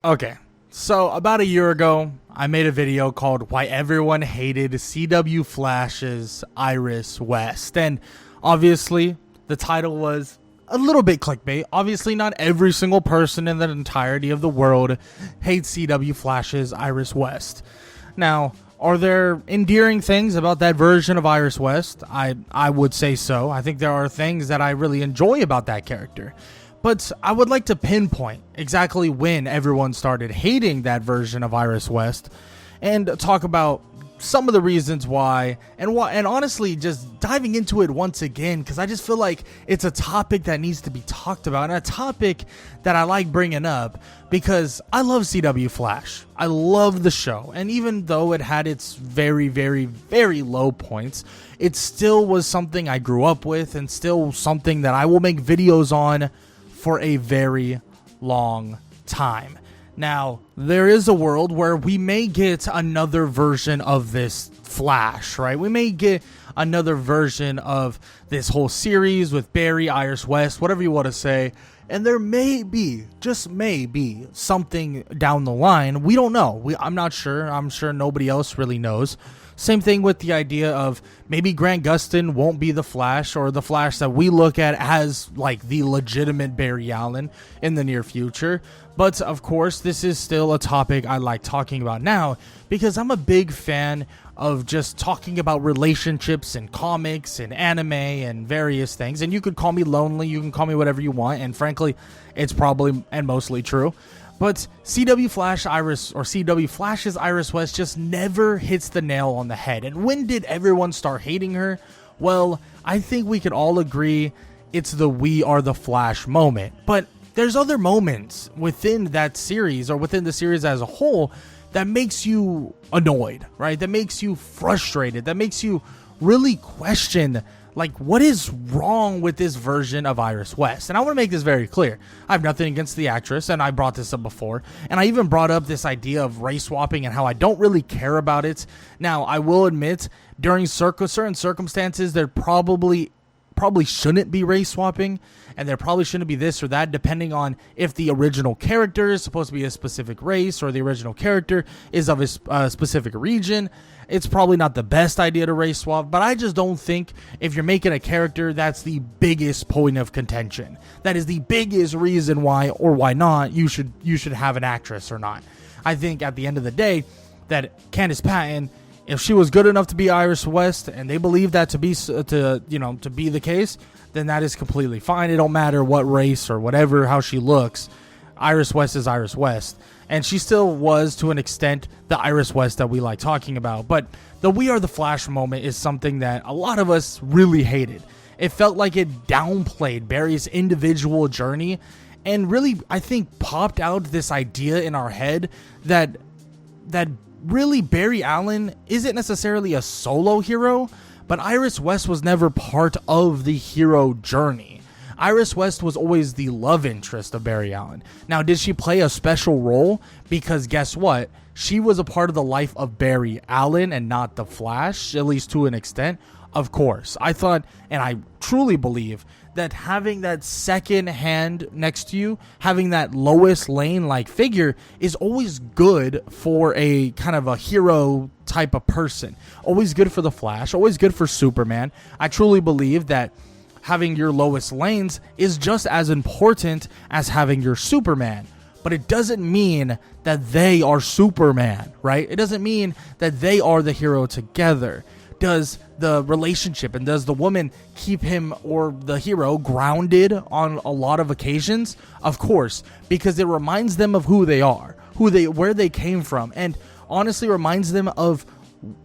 Okay, so about a year ago, I made a video called Why Everyone Hated CW Flash's Iris West. And obviously, the title was a little bit clickbait. Obviously, not every single person in the entirety of the world hates CW Flash's Iris West. Now, are there endearing things about that version of Iris West? I would say so. I think there are things that I really enjoy about that character. But I would like to pinpoint exactly when everyone started hating that version of Iris West and talk about some of the reasons why and honestly just diving into it once again, because I just feel like it's a topic that needs to be talked about and a topic that I like bringing up because I love CW Flash. I love the show, and even though it had its very, very, very low points, it still was something I grew up with and still something that I will make videos on for a very long time. Now, there is a world where we may get another version of this Flash, right? We may get another version of this whole series with Barry, Iris West, whatever you want to say. And there may be, just may be, something down the line. We don't know. I'm not sure. I'm sure nobody else really knows. Same thing with the idea of maybe Grant Gustin won't be the Flash, or the Flash that we look at as like the legitimate Barry Allen in the near future. But of course, this is still a topic I like talking about now because I'm a big fan of just talking about relationships and comics and anime and various things. And you could call me lonely, you can call me whatever you want, and frankly, it's probably and mostly true. But CW Flash's Iris West just never hits the nail on the head. And when did everyone start hating her? Well, I think we could all agree it's the "We Are the Flash" moment. But there's other moments within that series or within the series as a whole that makes you annoyed, right? That makes you frustrated, that makes you really question, like, what is wrong with this version of Iris West? And I want to make this very clear. I have nothing against the actress, and I brought this up before. And I even brought up this idea of race swapping and how I don't really care about it. Now, I will admit, during certain circumstances, there probably shouldn't be race swapping, and there probably shouldn't be this or that, depending on if the original character is supposed to be a specific race or the original character is of a specific region. It's probably not the best idea to race swap, but I just don't think if you're making a character, that's the biggest point of contention. That is the biggest reason why or why not you should have an actress or not. I think at the end of the day that Candice Patton, if she was good enough to be Iris West and they believe that to be the case, then that is completely fine. It don't matter what race or whatever, how she looks. Iris West is Iris West. And she still was, to an extent, the Iris West that we like talking about. But the "We Are the Flash" moment is something that a lot of us really hated. It felt like it downplayed Barry's individual journey and really, I think, popped out this idea in our head that really Barry Allen isn't necessarily a solo hero, but Iris West was never part of the hero journey. Iris West was always the love interest of Barry Allen. Now, did she play a special role? Because guess what? She was a part of the life of Barry Allen and not the Flash, at least to an extent. Of course. I thought, and I truly believe, that having that second hand next to you, having that Lois Lane-like figure is always good for a kind of a hero type of person. Always good for the Flash, always good for Superman. I truly believe that having your Lois Lanes is just as important as having your Superman. But it doesn't mean that they are Superman, right? It doesn't mean that they are the hero together. Does the relationship and does the woman keep him or the hero grounded on a lot of occasions? Of course, because it reminds them of who they are, where they came from, and honestly reminds them of,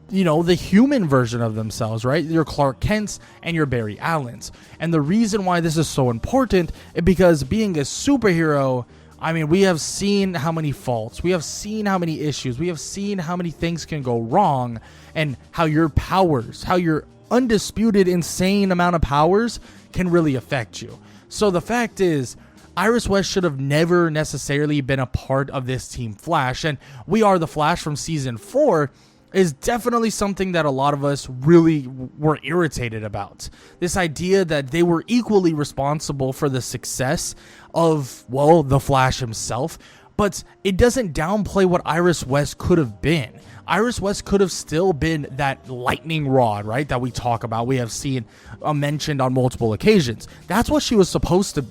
the human version of themselves, right? Your Clark Kents and your Barry Allens. And the reason why this is so important is because being a superhero, I mean, we have seen how many faults, we have seen how many issues, we have seen how many things can go wrong, and how your powers, how your undisputed insane amount of powers can really affect you. So the fact is, Iris West should have never necessarily been a part of this Team Flash, and We Are the Flash from Season 4 is definitely something that a lot of us really were irritated about. This idea that they were equally responsible for the success of, well, the Flash himself, but it doesn't downplay what Iris West could have been. Iris West could have still been that lightning rod, right, that we talk about. We have seen mentioned on multiple occasions. That's what she was supposed to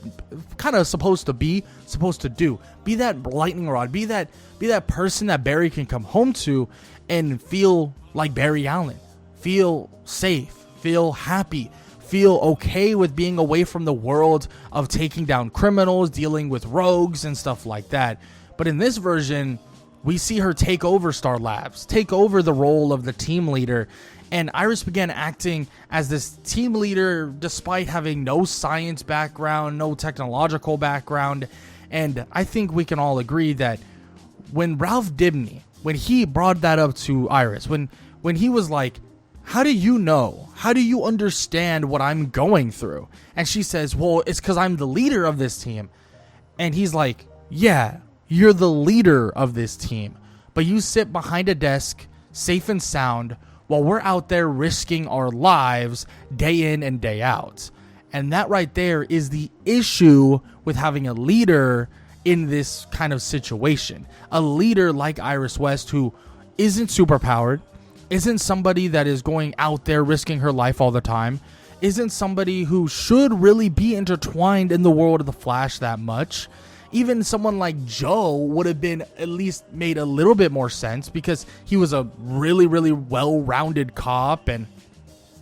do. Be that lightning rod. Be that person that Barry can come home to and feel like Barry Allen. Feel safe. Feel happy. Feel okay with being away from the world of taking down criminals, dealing with rogues and stuff like that. But in this version, we see her take over Star Labs, take over the role of the team leader, and Iris began acting as this team leader despite having no science background, no technological background. And I think we can all agree that when Ralph Dibny, when he brought that up to Iris, when he was like, how do you know? How do you understand what I'm going through? And she says, well, it's because I'm the leader of this team. And he's like, yeah, you're the leader of this team, but you sit behind a desk, safe and sound, while we're out there risking our lives day in and day out. And that right there is the issue with having a leader in this kind of situation. A leader like Iris West, who isn't superpowered, isn't somebody that is going out there risking her life all the time, isn't somebody who should really be intertwined in the world of the Flash that much. Even someone like Joe would have been at least made a little bit more sense because he was a really, really well-rounded cop and,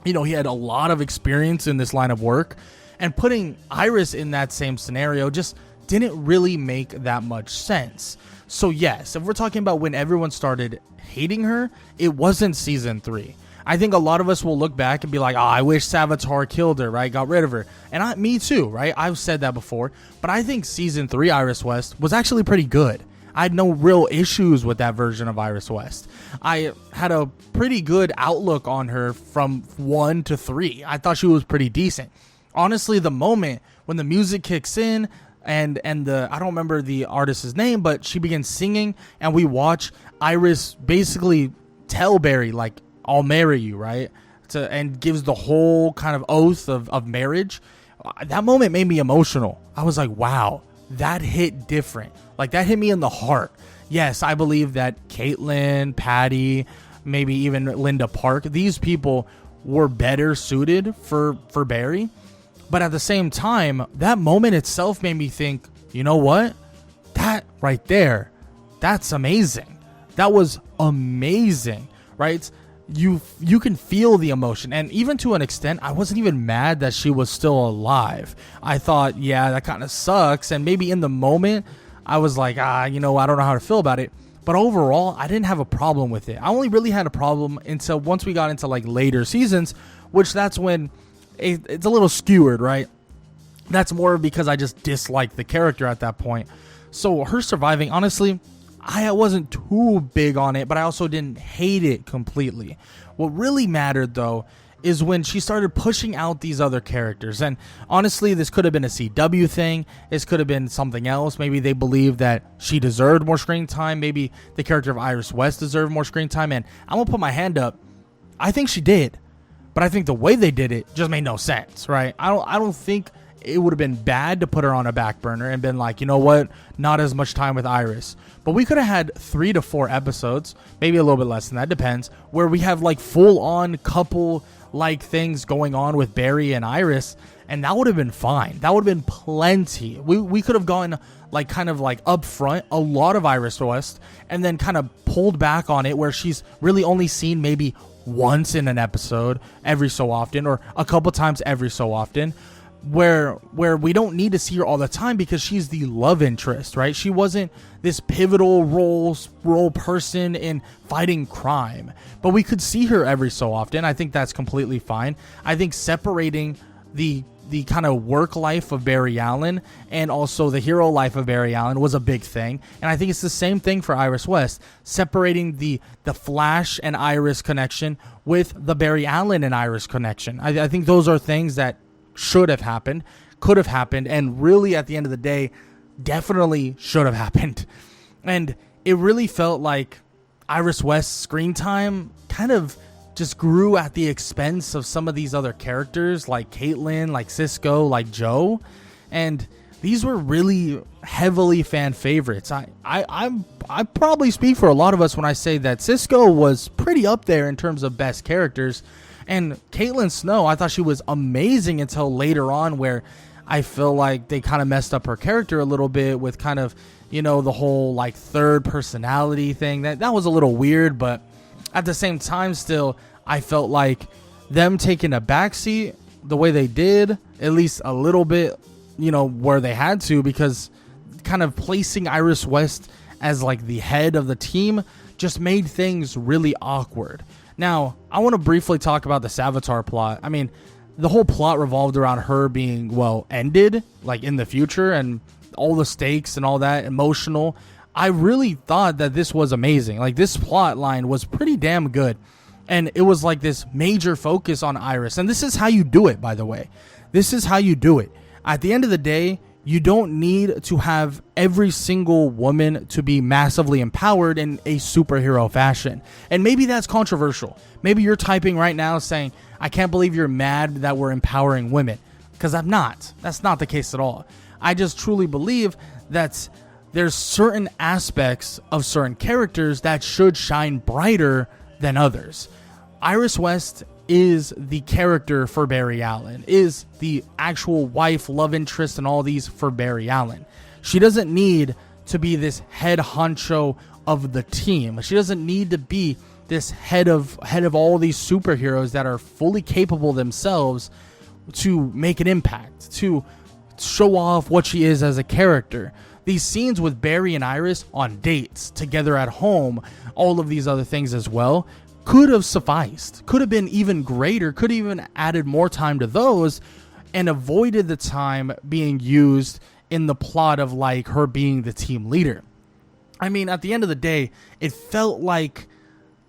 you know, he had a lot of experience in this line of work. And putting Iris in that same scenario just didn't really make that much sense. So yes, if we're talking about when everyone started hating her, it wasn't season 3. I think a lot of us will look back and be like, oh, I wish Savatar killed her, right? Got rid of her. And me too, right? I've said that before. But I think season 3 Iris West was actually pretty good. I had no real issues with that version of Iris West. I had a pretty good outlook on her from 1 to 3. I thought she was pretty decent. Honestly, the moment when the music kicks in and the, I don't remember the artist's name, but she begins singing and we watch Iris basically tell Barry, like, I'll marry you, right? And gives the whole kind of oath of marriage. That moment made me emotional. I was like, wow, that hit different. Like, that hit me in the heart. Yes, I believe that Caitlin, Patty, maybe even Linda Park, these people were better suited for Barry. But at the same time, that moment itself made me think, you know what? That right there, that's amazing. That was amazing, right? You can feel the emotion, and even to an extent, I wasn't even mad that she was still alive. I thought, yeah, that kind of sucks, and maybe in the moment, I was like, you know, I don't know how to feel about it. But overall, I didn't have a problem with it. I only really had a problem until once we got into like later seasons, which that's when it's a little skewered, right? That's more because I just disliked the character at that point. So her surviving, honestly, I wasn't too big on it, but I also didn't hate it completely. What really mattered, though, is when she started pushing out these other characters. And honestly, this could have been a CW thing. This could have been something else. Maybe they believed that she deserved more screen time. Maybe the character of Iris West deserved more screen time. And I'm going to put my hand up. I think she did. But I think the way they did it just made no sense, right? I don't think it would have been bad to put her on a back burner and been like, you know what, not as much time with Iris. But we could have had 3 to 4 episodes, maybe a little bit less than that, depends, where we have like full-on couple-like things going on with Barry and Iris, and that would have been fine. That would have been plenty. We could have gone like kind of like up front, a lot of Iris West, and then kind of pulled back on it where she's really only seen maybe once in an episode every so often, or a couple times every so often, where we don't need to see her all the time because she's the love interest, right? She wasn't this pivotal role person in fighting crime, but we could see her every so often. I think that's completely fine. I think separating the kind of work life of Barry Allen and also the hero life of Barry Allen was a big thing. And I think it's the same thing for Iris West, separating the Flash and Iris connection with the Barry Allen and Iris connection. I think those are things that should have happened, could have happened, and really at the end of the day, definitely should have happened. And it really felt like Iris West's screen time kind of just grew at the expense of some of these other characters like Caitlin, like Cisco, like Joe. And these were really heavily fan favorites. I probably speak for a lot of us when I say that Cisco was pretty up there in terms of best characters. And Caitlin Snow, I thought she was amazing until later on, where I feel like they kind of messed up her character a little bit with kind of, you know, the whole like third personality thing. That was a little weird, but at the same time still, I felt like them taking a backseat the way they did, at least a little bit, you know, where they had to, because kind of placing Iris West as like the head of the team just made things really awkward. Now, I want to briefly talk about the Savatar plot. I mean, the whole plot revolved around her being, well, ended, like in the future, and all the stakes and all that, emotional. I really thought that this was amazing. Like, this plot line was pretty damn good. And it was like this major focus on Iris. And this is how you do it, by the way. This is how you do it. At the end of the day, you don't need to have every single woman to be massively empowered in a superhero fashion. And maybe that's controversial. Maybe you're typing right now saying, I can't believe you're mad that we're empowering women. Because I'm not. That's not the case at all. I just truly believe that there's certain aspects of certain characters that should shine brighter than others. Iris West is the character for Barry Allen, is the actual wife, love interest, and all these for Barry Allen. She doesn't need to be this head honcho of the team. She doesn't need to be this head of all these superheroes that are fully capable themselves to make an impact, to show off what she is as a character. These scenes with Barry and Iris on dates, together at home, all of these other things as well, could have sufficed, could have been even greater, could have even added more time to those and avoided the time being used in the plot of like her being the team leader. I mean, at the end of the day, it felt like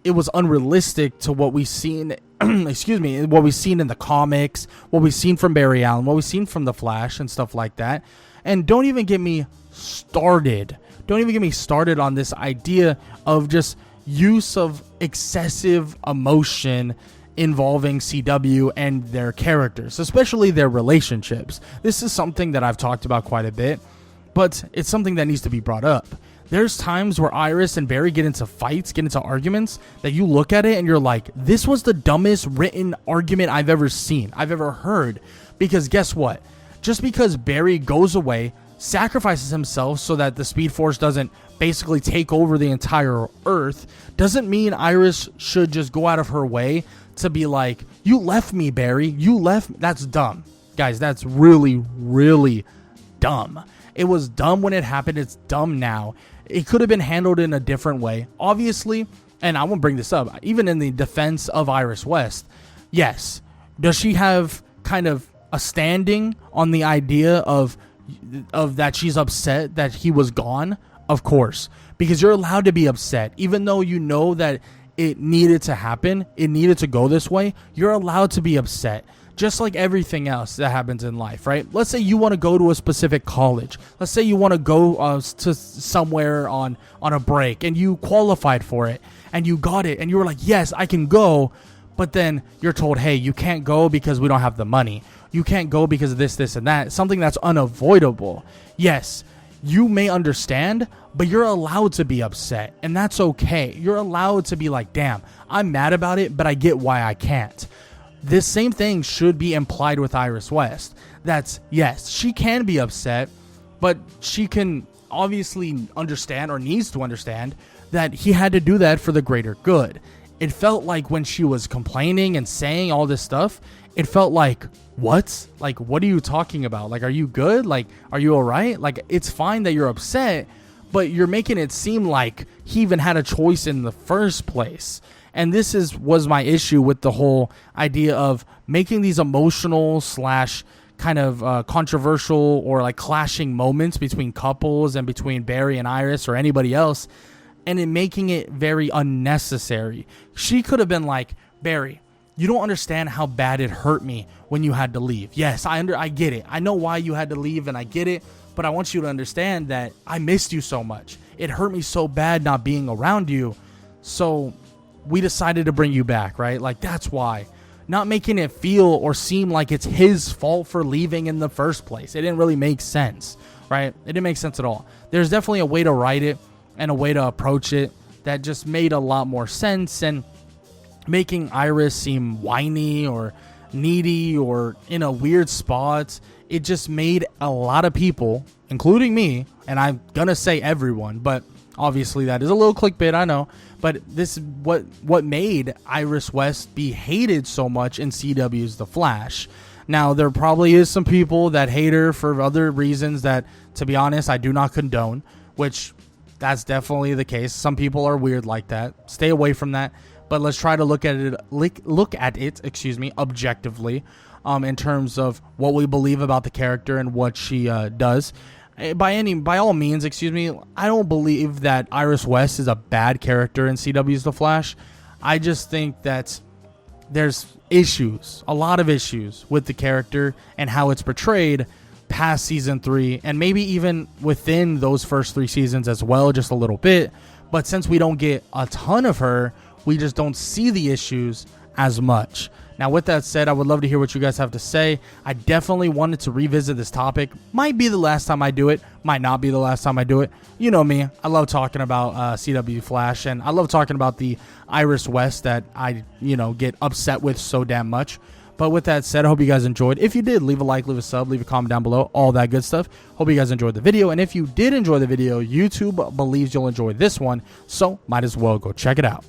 it was unrealistic to what we've seen, what we've seen in the comics, what we've seen from Barry Allen, what we've seen from The Flash and stuff like that. And don't even get me started on this idea of just use of excessive emotion involving CW and their characters, especially their relationships. This is something that I've talked about quite a bit, but it's something that needs to be brought up. There's times where Iris and Barry get into fights, get into arguments, that you look at it and you're like, this was the dumbest written argument I've ever seen, I've ever heard. Because guess what? Just because Barry goes away, sacrifices himself so that the Speed Force doesn't basically take over the entire Earth, doesn't mean Iris should just go out of her way to be like, you left me, Barry, you left me. That's dumb. Guys, that's really, really dumb. It was dumb when it happened. It's dumb now. It could have been handled in a different way. Obviously, and I won't bring this up, even in the defense of Iris West, yes, does she have kind of a standing on the idea of that she's upset that he was gone? Of course, because you're allowed to be upset, even though you know that it needed to happen, it needed to go this way. You're allowed to be upset, just like everything else that happens in life, right? Let's say you want to go to a specific college. Let's say you want to go to somewhere on a break, and you qualified for it, and you got it, and you were like, yes, I can go. But then you're told, hey, you can't go because we don't have the money. You can't go because of this, and that. Something that's unavoidable. Yes, you may understand, but you're allowed to be upset, and that's okay. You're allowed to be like, damn, I'm mad about it, but I get why I can't. This same thing should be implied with Iris West. That's, yes, she can be upset, but she can obviously understand, or needs to understand, that he had to do that for the greater good. It felt like when she was complaining and saying all this stuff, it felt like, what? Like, what are you talking about? Like, are you good? Like, are you all right? Like, it's fine that you're upset, but you're making it seem like he even had a choice in the first place. And this was my issue with the whole idea of making these emotional / kind of controversial or like clashing moments between couples and between Barry and Iris or anybody else, and in making it very unnecessary. She could have been like, Barry, you don't understand how bad it hurt me when you had to leave. Yes, I get it. I know why you had to leave, and I get it, but I want you to understand that I missed you so much. It hurt me so bad not being around you, so we decided to bring you back, right? Like, that's why. not making it feel or seem like it's his fault for leaving in the first place. It didn't really make sense, right? It didn't make sense at all. There's definitely a way to write it and a way to approach it that just made a lot more sense, and making Iris seem whiny or needy or in a weird spot, it just made a lot of people, including me, and I'm gonna say everyone, but obviously that is a little clickbait, I know, but this is what made Iris West be hated so much in CW's The Flash. Now, there probably is some people that hate her for other reasons that, to be honest, I do not condone, which that's definitely the case. Some people are weird like that. Stay away from that. But let's try to look at it, objectively, in terms of what we believe about the character and what she does. By all means, I don't believe that Iris West is a bad character in CW's The Flash. I just think that there's issues, a lot of issues with the character and how it's portrayed past season 3, and maybe even within those first 3 seasons as well, just a little bit. But since we don't get a ton of her, we just don't see the issues as much. Now, with that said, I would love to hear what you guys have to say. I definitely wanted to revisit this topic. Might be the last time I do it. Might not be the last time I do it. You know me. I love talking about CW Flash, and I love talking about the Iris West that I, get upset with so damn much. But with that said, I hope you guys enjoyed. If you did, leave a like, leave a sub, leave a comment down below, all that good stuff. Hope you guys enjoyed the video. And if you did enjoy the video, YouTube believes you'll enjoy this one, so might as well go check it out.